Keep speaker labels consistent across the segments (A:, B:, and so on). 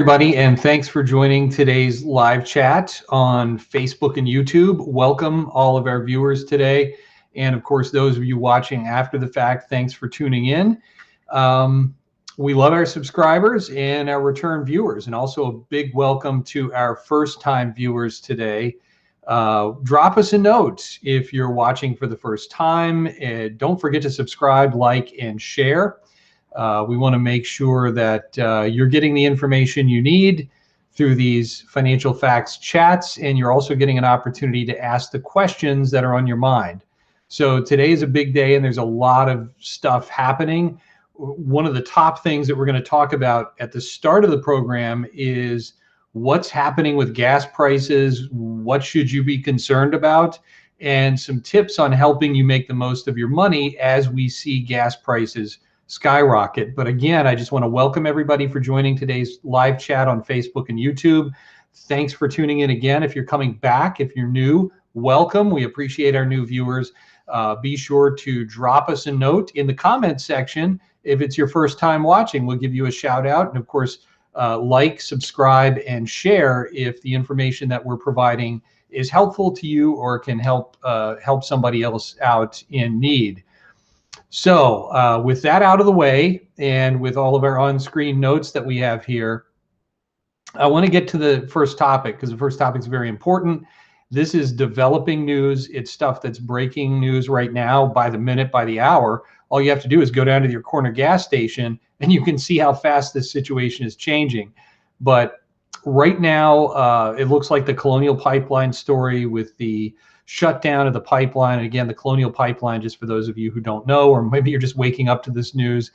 A: Everybody, and thanks for joining today's live chat on Facebook and YouTube. Welcome all of our viewers today. And of course, those of you watching after the fact, thanks for tuning in. We love our subscribers and our return viewers, and also a big welcome to our first-time viewers today. Drop us a note if you're watching for the first time. Don't forget to subscribe, like, and share. We want to make sure that you're getting the information you need through these financial facts chats, and you're also getting an opportunity to ask the questions that are on your mind. So today is a big day, and there's a lot of stuff happening. One of the top things that we're going to talk about at the start of the program is what's happening with gas prices, what should you be concerned about, and some tips on helping you make the most of your money as we see gas prices skyrocket. But again, I just want to welcome everybody for joining today's live chat on Facebook and YouTube. Thanks for tuning in again. If you're coming back, if you're new, welcome. We appreciate our new viewers. Be sure to drop us a note in the comments section. If it's your first time watching, we'll give you a shout out. And of course, like, subscribe, and share if the information that we're providing is helpful to you or can help somebody else out in need. So with that out of the way, and with all of our on-screen notes that we have here, I want to get to the first topic, because the first topic is very important. This is developing news. It's stuff that's breaking news right now, by the minute, by the hour. All you have to do is go down to your corner gas station, and you can see how fast this situation is changing. But right now, it looks like the Colonial Pipeline story with the shutdown of the pipeline. And again, the Colonial Pipeline, just for those of you who don't know, or maybe you're just waking up to this news,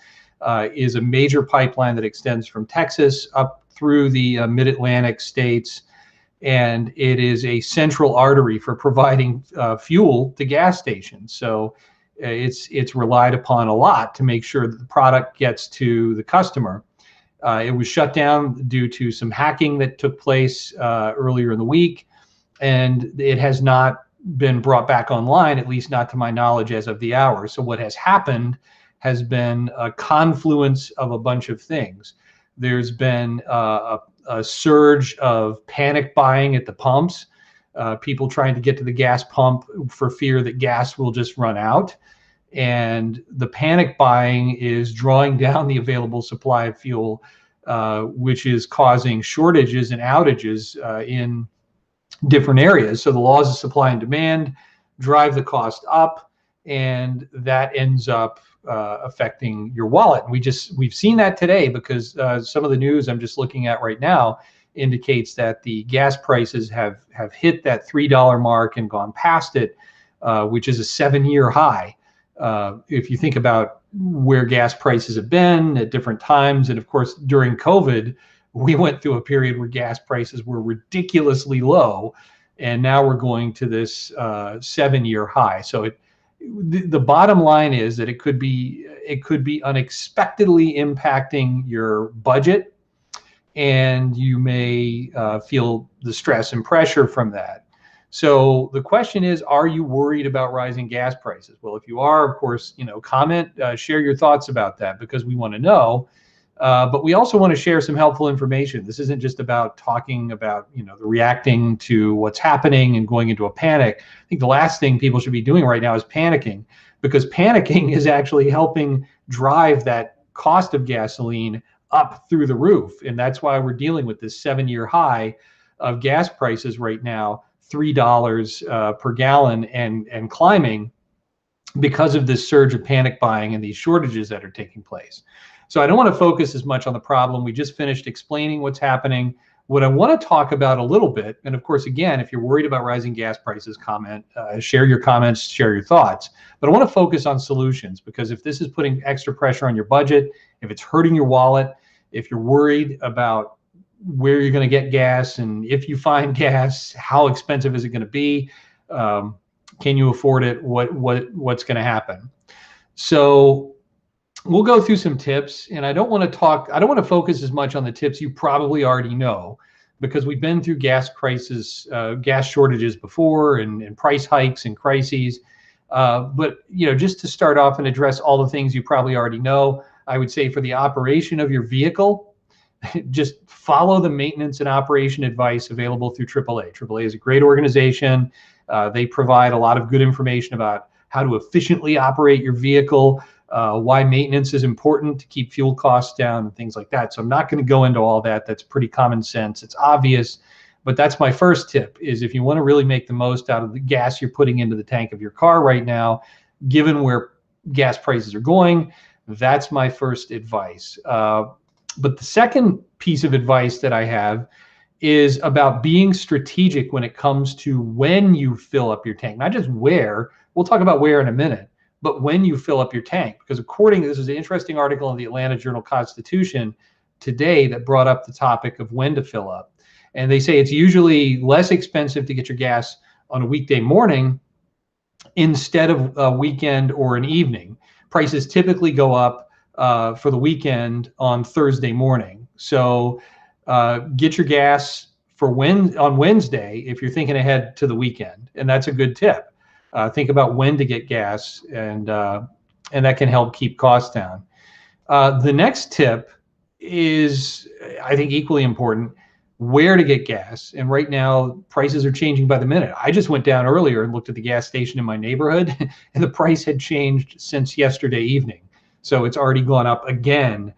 A: is a major pipeline that extends from Texas up through the mid-Atlantic states. And it is a central artery for providing fuel to gas stations. So it's relied upon a lot to make sure that the product gets to the customer. It was shut down due to some hacking that took place earlier in the week, and it has not been brought back online, at least not to my knowledge as of the hour. So what has happened has been a confluence of a bunch of things. There's been a surge of panic buying at the pumps, people trying to get to the gas pump for fear that gas will just run out. And the panic buying is drawing down the available supply of fuel, which is causing shortages and outages in different areas. So the laws of supply and demand drive the cost up, and that ends up affecting your wallet. And we've seen that today, because some of the news I'm just looking at right now indicates that the gas prices have hit that $3 mark and gone past it, which is a 7-year high. If you think about where gas prices have been at different times, and of course during COVID, we went through a period where gas prices were ridiculously low, and now we're going to this 7-year high. So the bottom line is that it could be unexpectedly impacting your budget, and you may feel the stress and pressure from that. So the question is, are you worried about rising gas prices? Well, if you are, of course, comment, share your thoughts about that, because we want to know. But we also want to share some helpful information. This isn't just about talking about, the reacting to what's happening and going into a panic. I think the last thing people should be doing right now is panicking, because panicking is actually helping drive that cost of gasoline up through the roof. And that's why we're dealing with this 7-year high of gas prices right now, $3 per gallon and climbing, because of this surge of panic buying and these shortages that are taking place. So I don't want to focus as much on the problem. We just finished explaining what's happening. What I want to talk about a little bit, and of course, again, if you're worried about rising gas prices, comment, share your comments, share your thoughts. But I want to focus on solutions, because if this is putting extra pressure on your budget, if it's hurting your wallet, if you're worried about where you're going to get gas, and if you find gas, how expensive is it going to be? Can you afford it? What's going to happen? So we'll go through some tips, and I don't want to focus as much on the tips you probably already know, because we've been through gas crisis, gas shortages before, and price hikes and crises. But just to start off and address all the things you probably already know, I would say for the operation of your vehicle, just follow the maintenance and operation advice available through AAA. AAA is a great organization. They provide a lot of good information about how to efficiently operate your vehicle, why maintenance is important to keep fuel costs down, and things like that. So I'm not going to go into all that. That's pretty common sense. It's obvious, but that's my first tip, is if you want to really make the most out of the gas you're putting into the tank of your car right now, given where gas prices are going, that's my first advice. But the second piece of advice that I have is about being strategic when it comes to when you fill up your tank, not just where. We'll talk about where in a minute, but when you fill up your tank, because this is an interesting article in the Atlanta Journal-Constitution today that brought up the topic of when to fill up. And they say it's usually less expensive to get your gas on a weekday morning instead of a weekend or an evening. Prices typically go up for the weekend on Thursday morning. So get your gas on Wednesday if you're thinking ahead to the weekend, and that's a good tip. Think about when to get gas, and that can help keep costs down. The next tip is, I think, equally important: where to get gas. And right now, prices are changing by the minute. I just went down earlier and looked at the gas station in my neighborhood, and the price had changed since yesterday evening. So it's already gone up again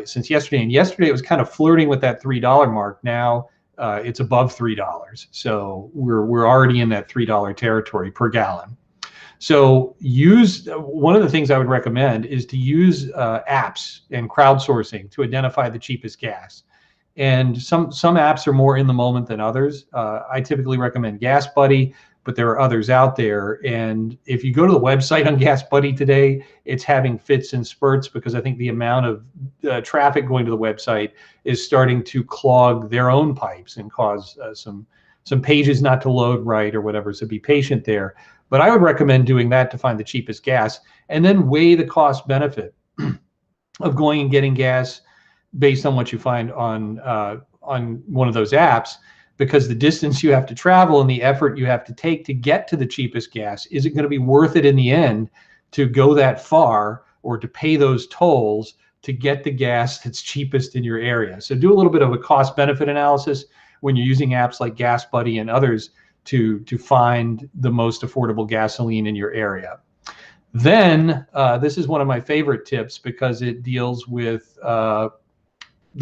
A: since yesterday. And yesterday it was kind of flirting with that $3 mark. Now it's above $3. So we're already in that $3 territory per gallon. So one of the things I would recommend is to use apps and crowdsourcing to identify the cheapest gas. And some apps are more in the moment than others. I typically recommend Gas Buddy, but there are others out there. And if you go to the website on Gas Buddy today, it's having fits and spurts, because I think the amount of traffic going to the website is starting to clog their own pipes and cause some pages not to load right or whatever. So be patient there. But I would recommend doing that to find the cheapest gas, and then weigh the cost benefit of going and getting gas based on what you find on one of those apps. Because the distance you have to travel and the effort you have to take to get to the cheapest gas, is it going to be worth it in the end to go that far or to pay those tolls to get the gas that's cheapest in your area? So do a little bit of a cost benefit analysis when you're using apps like Gas Buddy and others to find the most affordable gasoline in your area. Then this is one of my favorite tips, because it deals with the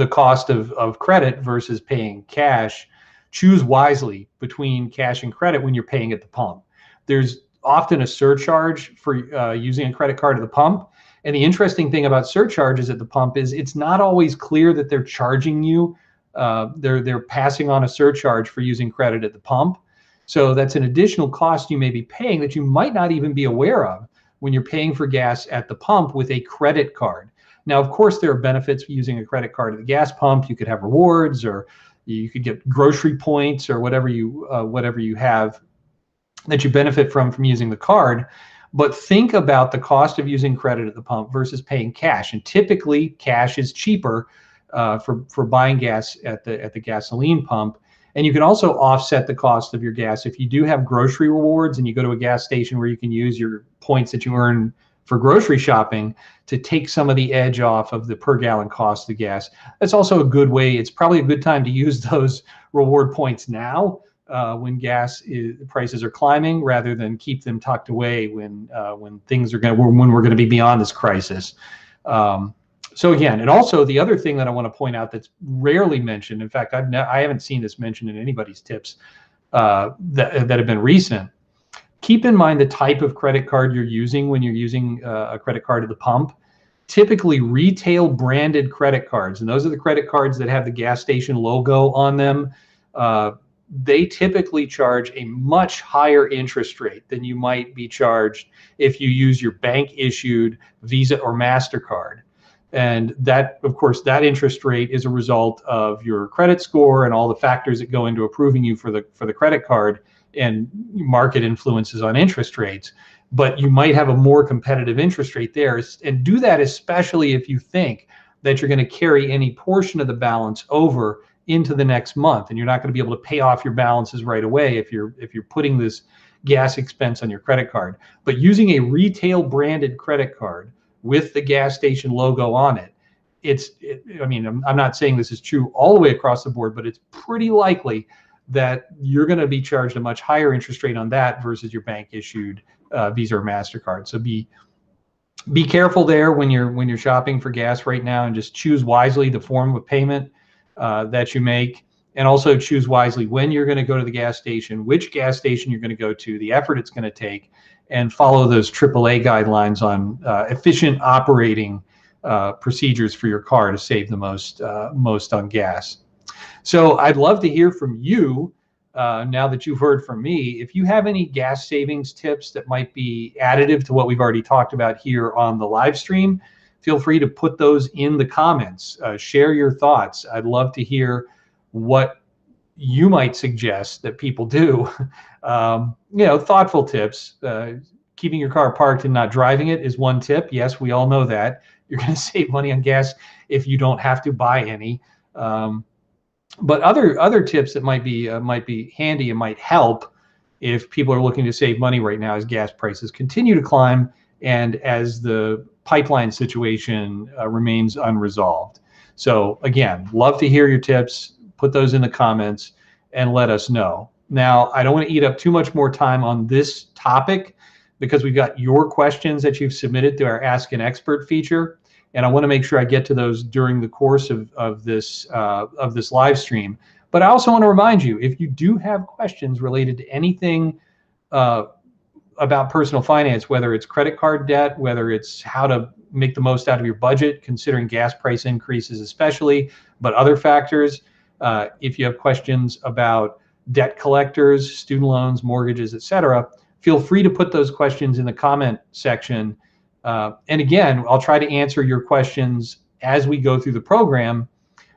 A: cost of credit versus paying cash. Choose wisely between cash and credit when you're paying at the pump. There's often a surcharge for using a credit card at the pump. And the interesting thing about surcharges at the pump is it's not always clear that they're charging you. They're passing on a surcharge for using credit at the pump. So that's an additional cost you may be paying that you might not even be aware of when you're paying for gas at the pump with a credit card. Now, of course, there are benefits for using a credit card at the gas pump. You could have rewards, or you could get grocery points, or whatever you have that you benefit from using the card. But think about the cost of using credit at the pump versus paying cash. And typically, cash is cheaper for buying gas at the gasoline pump. And you can also offset the cost of your gas if you do have grocery rewards and you go to a gas station where you can use your points that you earn for grocery shopping to take some of the edge off of the per gallon cost of gas. That's also a good way. It's probably a good time to use those reward points now when prices are climbing, rather than keep them tucked away when we're going to be beyond this crisis. So again, and also the other thing that I want to point out that's rarely mentioned, in fact, I haven't seen this mentioned in anybody's tips that have been recent. Keep in mind the type of credit card you're using when you're using a credit card at the pump. Typically, retail branded credit cards, and those are the credit cards that have the gas station logo on them. They typically charge a much higher interest rate than you might be charged if you use your bank issued Visa or MasterCard. And that, of course, that interest rate is a result of your credit score and all the factors that go into approving you for the credit card, and market influences on interest rates. But you might have a more competitive interest rate there, and do that especially if you think that you're going to carry any portion of the balance over into the next month, and you're not going to be able to pay off your balances right away if you're putting this gas expense on your credit card. But using a retail branded credit card with the gas station logo on it I mean, I'm not saying this is true all the way across the board, but it's pretty likely that you're going to be charged a much higher interest rate on that versus your bank issued Visa or MasterCard. So be careful there when you're shopping for gas right now, and just choose wisely the form of payment that you make, and also choose wisely when you're going to go to the gas station, which gas station you're going to go to, the effort it's going to take, and follow those AAA guidelines on efficient operating procedures for your car to save the most on gas. So I'd love to hear from you now that you've heard from me. If you have any gas savings tips that might be additive to what we've already talked about here on the live stream, feel free to put those in the comments. Share your thoughts. I'd love to hear what you might suggest that people do. Thoughtful tips. Keeping your car parked and not driving it is one tip. Yes, we all know that. You're going to save money on gas if you don't have to buy any. But other tips that might be handy and might help if people are looking to save money right now as gas prices continue to climb and as the pipeline situation remains unresolved. So again, love to hear your tips. Put those in the comments and let us know. Now, I don't want to eat up too much more time on this topic because we've got your questions that you've submitted to our Ask an Expert feature, and I want to make sure I get to those during the course of this live stream. But I also want to remind you, if you do have questions related to anything about personal finance, whether it's credit card debt, whether it's how to make the most out of your budget, considering gas price increases especially, but other factors, if you have questions about debt collectors, student loans, mortgages, etc., feel free to put those questions in the comment section. And again, I'll try to answer your questions as we go through the program,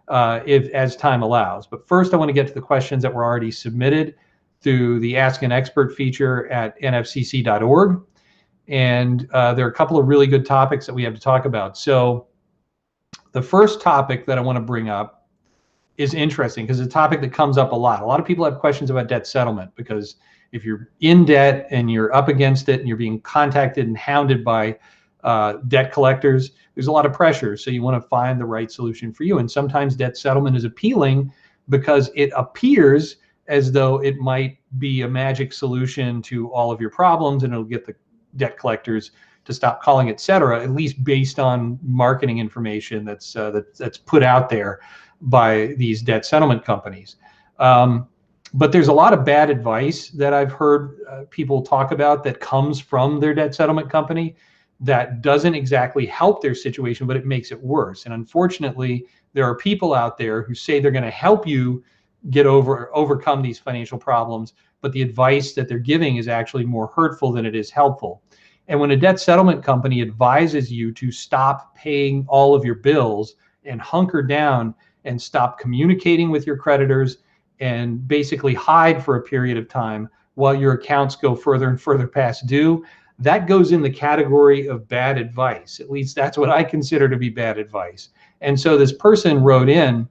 A: as time allows. But first, I want to get to the questions that were already submitted through the Ask an Expert feature at nfcc.org. And there are a couple of really good topics that we have to talk about. So the first topic that I want to bring up is interesting because it's a topic that comes up a lot. A lot of people have questions about debt settlement because if you're in debt and you're up against it and you're being contacted and hounded by debt collectors, there's a lot of pressure. So you want to find the right solution for you. And sometimes debt settlement is appealing because it appears as though it might be a magic solution to all of your problems and it'll get the debt collectors to stop calling, et cetera, at least based on marketing information that's put out there by these debt settlement companies. But there's a lot of bad advice that I've heard people talk about that comes from their debt settlement company that doesn't exactly help their situation, but it makes it worse. And unfortunately, there are people out there who say they're going to help you overcome these financial problems, but the advice that they're giving is actually more hurtful than it is helpful. And when a debt settlement company advises you to stop paying all of your bills and hunker down and stop communicating with your creditors and basically hide for a period of time while your accounts go further and further past due, that goes in the category of bad advice. At least that's what I consider to be bad advice. And so this person wrote in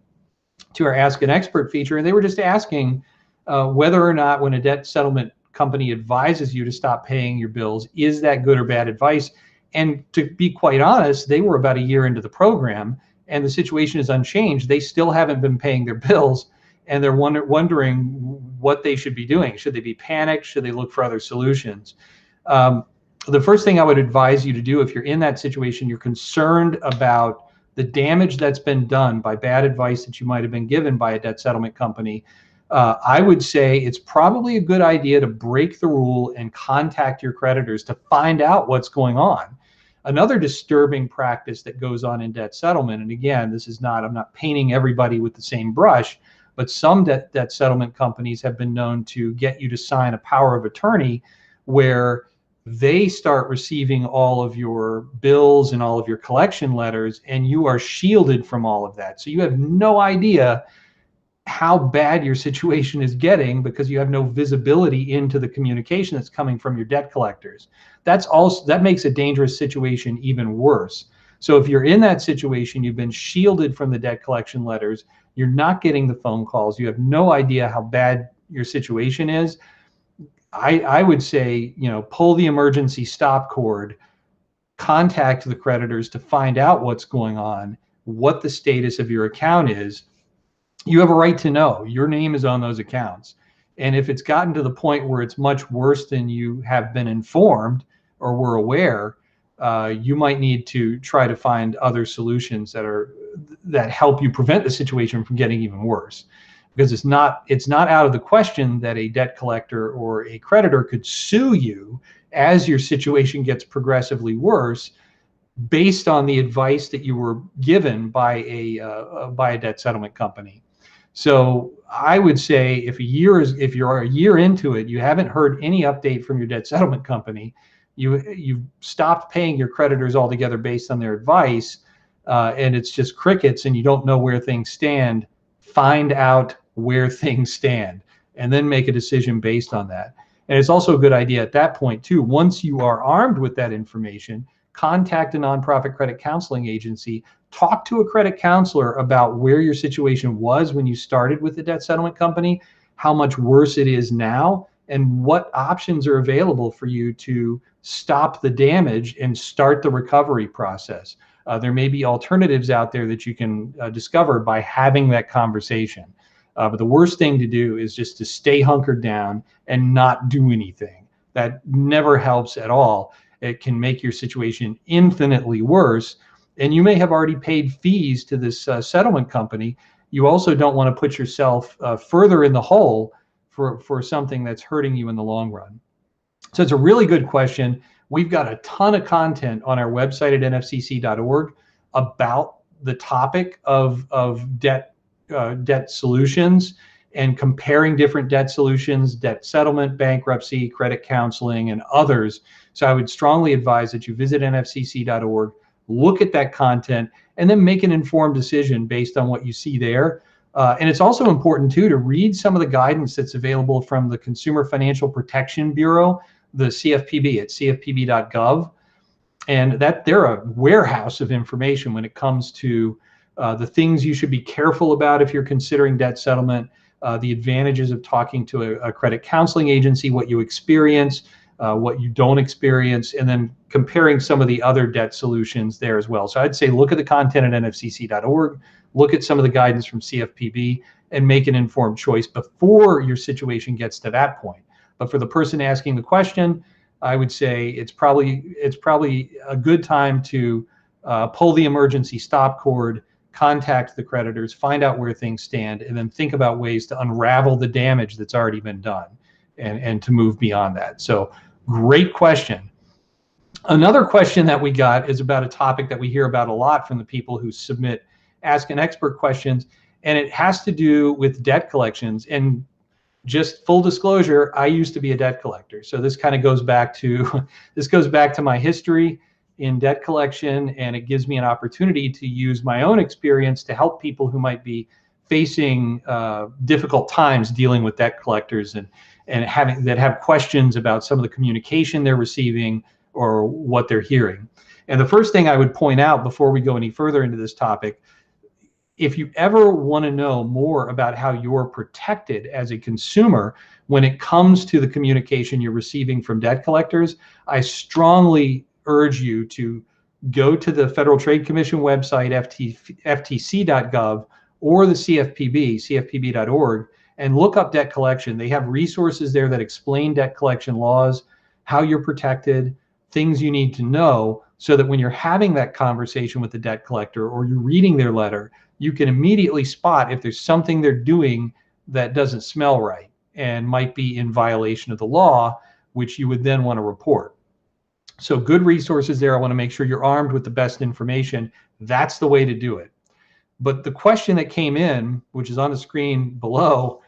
A: to our Ask an Expert feature, and they were just asking whether or not when a debt settlement company advises you to stop paying your bills, is that good or bad advice? And to be quite honest, they were about a year into the program and the situation is unchanged. They still haven't been paying their bills and they're wondering what they should be doing. Should they be panicked? Should they look for other solutions? The first thing I would advise you to do if you're in that situation, you're concerned about the damage that's been done by bad advice that you might have been given by a debt settlement company, I would say it's probably a good idea to break the rule and contact your creditors to find out what's going on. Another disturbing practice that goes on in debt settlement, and again, I'm not painting everybody with the same brush, but some debt settlement companies have been known to get you to sign a power of attorney where they start receiving all of your bills and all of your collection letters, and you are shielded from all of that. So you have no idea how bad your situation is getting because you have no visibility into the communication that's coming from your debt collectors. That makes a dangerous situation even worse. So if you're in that situation, you've been shielded from the debt collection letters, you're not getting the phone calls, you have no idea how bad your situation is, I would say, pull the emergency stop cord, contact the creditors to find out what's going on, what the status of your account is, you have a right to know. Your name is on those accounts. And if it's gotten to the point where it's much worse than you have been informed or were aware, you might need to try to find other solutions that help you prevent the situation from getting even worse. Because it's not out of the question that a debt collector or a creditor could sue you as your situation gets progressively worse, based on the advice that you were given by a debt settlement company. So I would say if you're a year into it, you haven't heard any update from your debt settlement company, you've stopped paying your creditors altogether based on their advice, and it's just crickets and you don't know where things stand, find out where things stand and then make a decision based on that. And it's also a good idea at that point too, once you are armed with that information, contact a nonprofit credit counseling agency, talk to a credit counselor about where your situation was when you started with the debt settlement company, how much worse it is now, and what options are available for you to stop the damage and start the recovery process. There may be alternatives out there that you can discover by having that conversation. But the worst thing to do is just to stay hunkered down and not do anything. That never helps at all. It can make your situation infinitely worse. And you may have already paid fees to this settlement company. You also don't want to put yourself further in the hole for something that's hurting you in the long run. So it's a really good question. We've got a ton of content on our website at nfcc.org about the topic of debt solutions and comparing different debt solutions, debt settlement, bankruptcy, credit counseling, and others. So I would strongly advise that you visit nfcc.org, look at that content, and then make an informed decision based on what you see there. And it's also important too to read some of the guidance that's available from the Consumer Financial Protection Bureau, the CFPB, at cfpb.gov. And that they're a warehouse of information when it comes to the things you should be careful about if you're considering debt settlement, the advantages of talking to a credit counseling agency, what you experience, what you don't experience, and then comparing some of the other debt solutions there as well. So I'd say look at the content at nfcc.org, look at some of the guidance from CFPB, and make an informed choice before your situation gets to that point. But for the person asking the question, I would say it's probably a good time to pull the emergency stop cord, contact the creditors, find out where things stand, and then think about ways to unravel the damage that's already been done and to move beyond that. So great question. Another question that we got is about a topic that we hear about a lot from the people who submit Ask an Expert questions, and it has to do with debt collections. And just full disclosure, I used to be a debt collector. So this kind of goes back to my history in debt collection, and it gives me an opportunity to use my own experience to help people who might be facing difficult times dealing with debt collectors and have questions about some of the communication they're receiving or what they're hearing. And the first thing I would point out before we go any further into this topic, if you ever want to know more about how you're protected as a consumer when it comes to the communication you're receiving from debt collectors, I strongly urge you to go to the Federal Trade Commission website, ftc.gov, or the CFPB, cfpb.org, and look up debt collection. They have resources there that explain debt collection laws, how you're protected, things you need to know, so that when you're having that conversation with the debt collector or you're reading their letter, you can immediately spot if there's something they're doing that doesn't smell right and might be in violation of the law, which you would then want to report. So good resources there. I want to make sure you're armed with the best information. That's the way to do it. But the question that came in, which is on the screen below,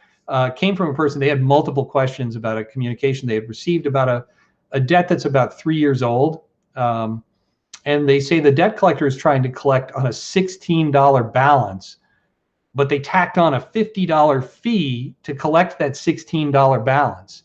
A: came from a person. They had multiple questions about a communication they had received about a debt that's about 3 years old. And they say the debt collector is trying to collect on a $16 balance, but they tacked on a $50 fee to collect that $16 balance.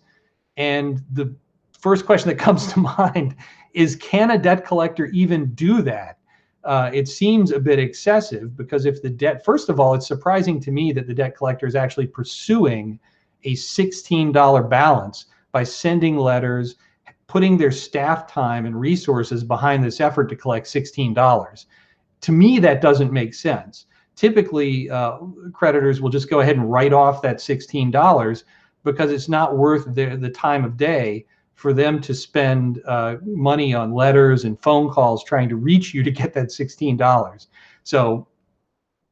A: And the first question that comes to mind is, can a debt collector even do that? It seems a bit excessive, because if the debt, first of all, it's surprising to me that the debt collector is actually pursuing a $16 balance by sending letters, putting their staff time and resources behind this effort to collect $16. To me, that doesn't make sense. Typically, creditors will just go ahead and write off that $16 because it's not worth the time of day for them to spend money on letters and phone calls trying to reach you to get that $16. So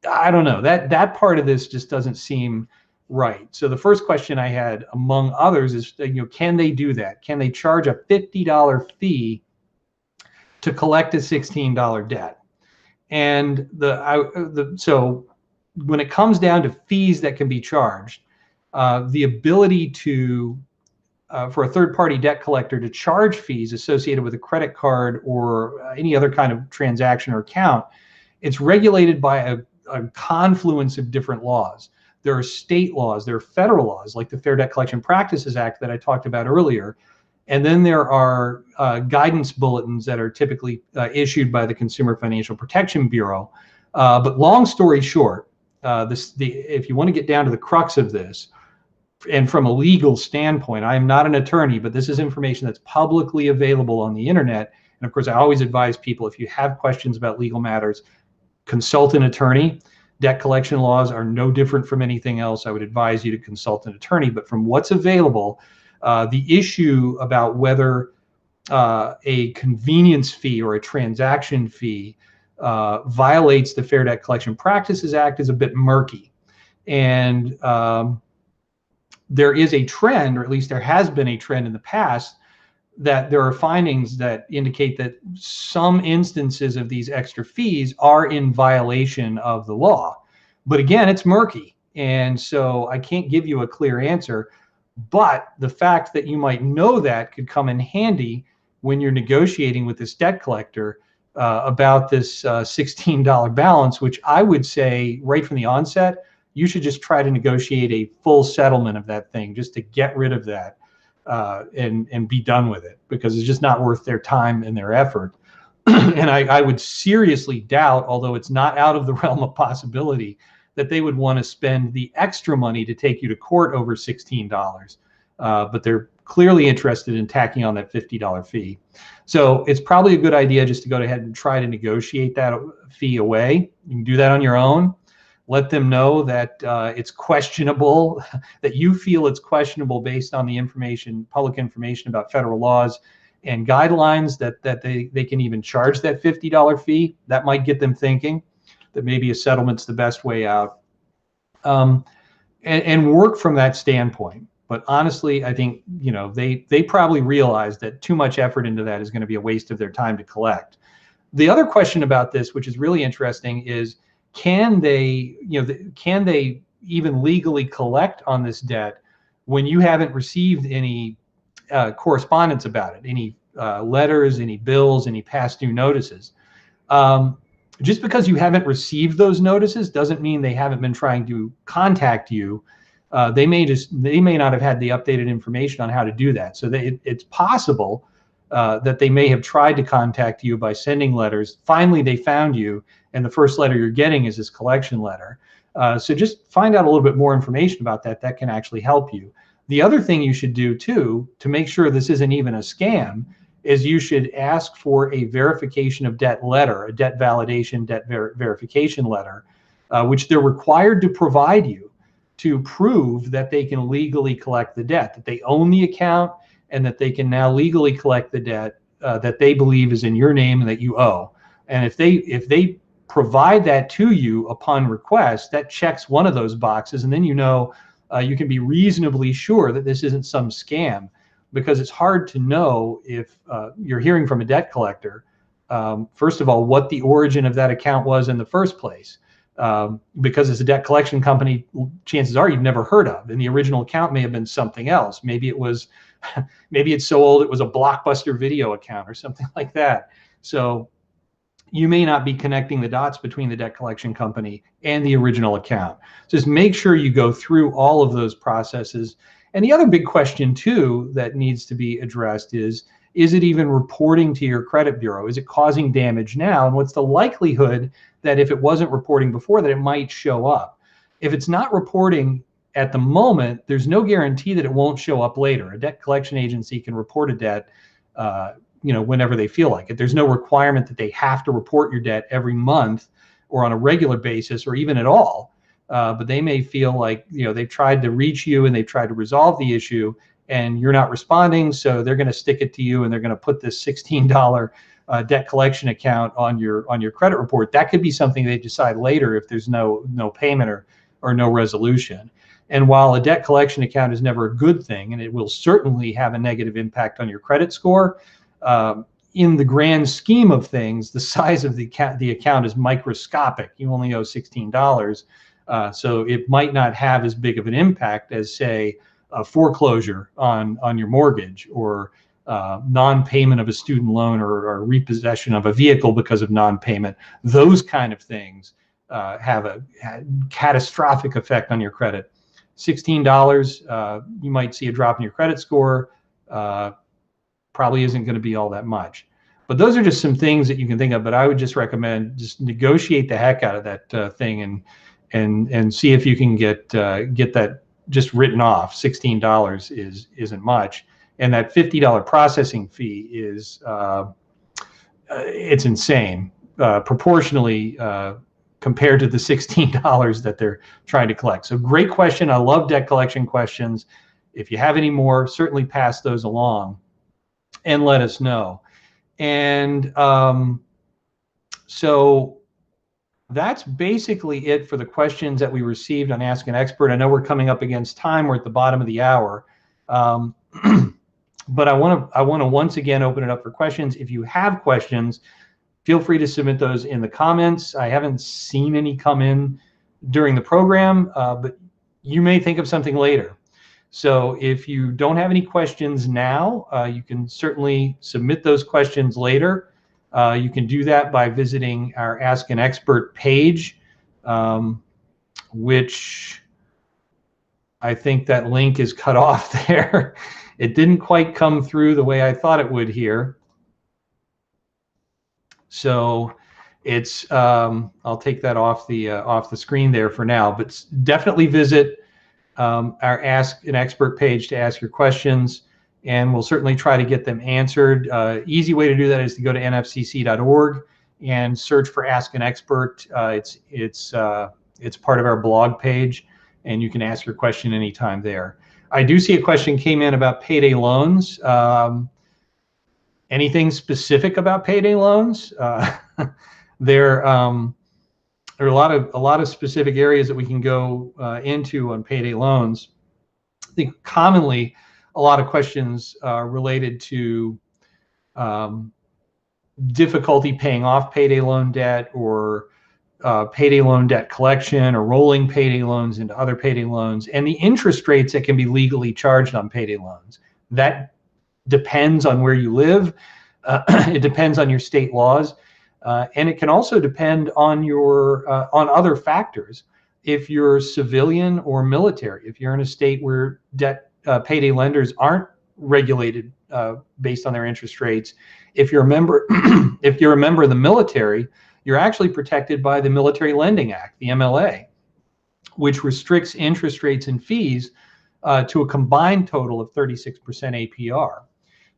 A: I don't know, that part of this just doesn't seem right. So the first question I had, among others, is, can they do that? Can they charge a $50 fee to collect a $16 debt? And so when it comes down to fees that can be charged, the ability to for a third-party debt collector to charge fees associated with a credit card or any other kind of transaction or account, it's regulated by a confluence of different laws. There are state laws, there are federal laws like the Fair Debt Collection Practices Act that I talked about earlier, and then there are guidance bulletins that are typically issued by the Consumer Financial Protection Bureau. But long story short, if you want to get down to the crux of this, and from a legal standpoint, I am not an attorney, but this is information that's publicly available on the internet. And of course, I always advise people, if you have questions about legal matters, consult an attorney. Debt collection laws are no different from anything else. I would advise you to consult an attorney. But from what's available, the issue about whether a convenience fee or a transaction fee violates the Fair Debt Collection Practices Act is a bit murky. And there is a trend, or at least there has been a trend in the past, that there are findings that indicate that some instances of these extra fees are in violation of the law. But again, it's murky. And so I can't give you a clear answer. But the fact that you might know that could come in handy when you're negotiating with this debt collector about this $16 balance, which I would say right from the onset, you should just try to negotiate a full settlement of that thing just to get rid of that and be done with it, because it's just not worth their time and their effort. And I would seriously doubt, although it's not out of the realm of possibility, that they would want to spend the extra money to take you to court over $16. But they're clearly interested in tacking on that $50 fee. So it's probably a good idea just to go ahead and try to negotiate that fee away. You can do that on your own. Let them know that it's questionable, that you feel it's questionable based on the information, public information about federal laws and guidelines, that they can even charge that $50 fee. That might get them thinking that maybe a settlement's the best way out, and work from that standpoint. But honestly, I think they probably realize that too much effort into that is going to be a waste of their time to collect. The other question about this, which is really interesting, is can they even legally collect on this debt when you haven't received any correspondence about it, any letters, any bills, any past due notices? Just because you haven't received those notices doesn't mean they haven't been trying to contact you. They may not have had the updated information on how to do that. So it's possible that they may have tried to contact you by sending letters. Finally, they found you, and the first letter you're getting is this collection letter. So just find out a little bit more information about that. That can actually help you. The other thing you should do too, to make sure this isn't even a scam, is you should ask for a verification of debt letter, a debt validation, debt verification letter, which they're required to provide you to prove that they can legally collect the debt, that they own the account, and that they can now legally collect the debt that they believe is in your name and that you owe. And if they provide that to you upon request, that checks one of those boxes, and then you can be reasonably sure that this isn't some scam, because it's hard to know if you're hearing from a debt collector, first of all, what the origin of that account was in the first place. Because as a debt collection company, chances are you've never heard of, and the original account may have been something else. Maybe it's so old it was a Blockbuster Video account or something like that. So you may not be connecting the dots between the debt collection company and the original account. Just make sure you go through all of those processes. And the other big question too that needs to be addressed is it even reporting to your credit bureau? Is it causing damage now? And what's the likelihood that if it wasn't reporting before, that it might show up? If it's not reporting at the moment, there's no guarantee that it won't show up later. A debt collection agency can report a debt whenever they feel like it. There's no requirement that they have to report your debt every month or on a regular basis or even at all. But they may feel like, they've tried to reach you and they've tried to resolve the issue and you're not responding. So they're going to stick it to you and they're going to put this $16 debt collection account on your credit report. That could be something they decide later if there's no payment or no resolution. And while a debt collection account is never a good thing, and it will certainly have a negative impact on your credit score, in the grand scheme of things, the size of the account is microscopic. You only owe $16. So it might not have as big of an impact as, say, a foreclosure on your mortgage, or non-payment of a student loan, or repossession of a vehicle because of non-payment. Those kind of things have a catastrophic effect on your credit. $16, you might see a drop in your credit score. Probably isn't going to be all that much. But those are just some things that you can think of. But I would just recommend just negotiate the heck out of that thing and see if you can get that just written off. $16 isn't much, and that $50 processing fee is it's insane proportionally compared to the $16 that they're trying to collect. So great question. I love debt collection questions. If you have any more, certainly pass those along and let us know. And so that's basically it for the questions that we received on Ask an Expert. I know we're coming up against time. We're at the bottom of the hour. But I want to once again open it up for questions. If you have questions, feel free to submit those in the comments. I haven't seen any come in during the program, but you may think of something later. So if you don't have any questions now, you can certainly submit those questions later. You can do that by visiting our Ask an Expert page, which I think that link is cut off there. It didn't quite come through the way I thought it would here. So it's I'll take that off the screen there for now, but definitely visit our Ask an Expert page to ask your questions, and we'll certainly try to get them answered. Easy way to do that is to go to nfcc.org and search for Ask an Expert. It's part of our blog page, and you can ask your question anytime there. I do see a question came in about payday loans. Anything specific about payday loans? There are a lot of specific areas that we can go into on payday loans. I think commonly a lot of questions related to difficulty paying off payday loan debt, or payday loan debt collection, or rolling payday loans into other payday loans, and the interest rates that can be legally charged on payday loans. That depends on where you live. It depends on your state laws. And it can also depend on on other factors. If you're civilian or military, if you're in a state where payday lenders aren't regulated based on their interest rates, if you're a member of the military, you're actually protected by the Military Lending Act, the MLA, which restricts interest rates and fees to a combined total of 36% APR.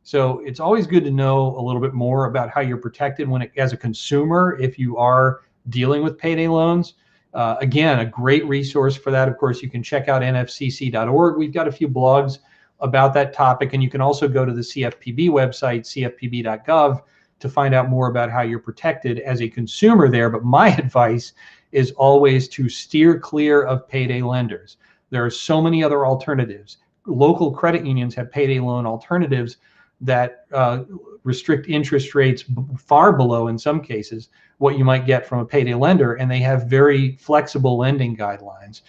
A: So it's always good to know a little bit more about how you're protected as a consumer if you are dealing with payday loans. Again, a great resource for that, of course, you can check out nfcc.org. We've got a few blogs about that topic, and you can also go to the CFPB website, cfpb.gov, to find out more about how you're protected as a consumer there. But my advice is always to steer clear of payday lenders. There are so many other alternatives. Local credit unions have payday loan alternatives that restrict interest rates far below, in some cases, what you might get from a payday lender, and they have very flexible lending guidelines.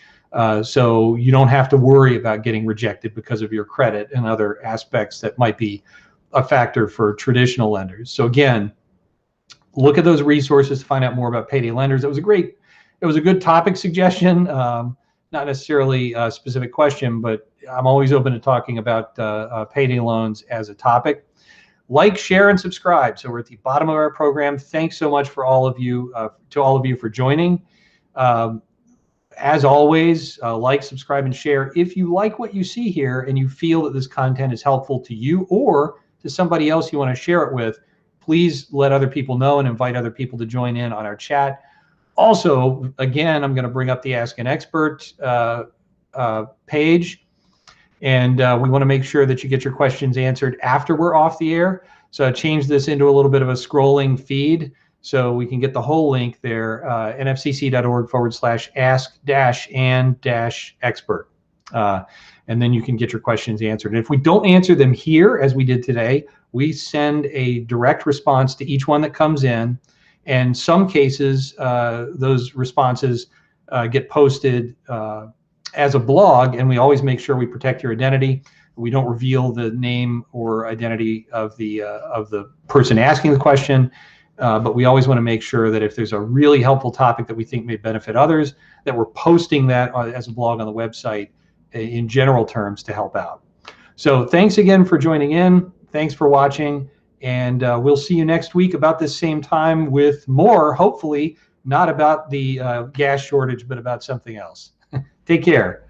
A: So you don't have to worry about getting rejected because of your credit and other aspects that might be a factor for traditional lenders. So again, look at those resources to find out more about payday lenders. It was a good topic suggestion, not necessarily a specific question, but I'm always open to talking about payday loans as a topic. Like, share, and subscribe. So we're at the bottom of our program. Thanks so much for all of you, for joining. As always, like, subscribe, and share. If you like what you see here and you feel that this content is helpful to you or to somebody else you want to share it with, please let other people know and invite other people to join in on our chat. Also, again, I'm going to bring up the Ask an Expert page, and we want to make sure that you get your questions answered after we're off the air. So I changed this into a little bit of a scrolling feed so we can get the whole link there, nfcc.org/ask-and-expert. And then you can get your questions answered. And if we don't answer them here, as we did today, we send a direct response to each one that comes in. And some cases, those responses get posted as a blog, and we always make sure we protect your identity. We don't reveal the name or identity of the person asking the question, but we always want to make sure that if there's a really helpful topic that we think may benefit others, that we're posting that as a blog on the website in general terms to help out. So thanks again for joining in. Thanks for watching, and we'll see you next week about this same time with more, hopefully not about the gas shortage, but about something else. Take care.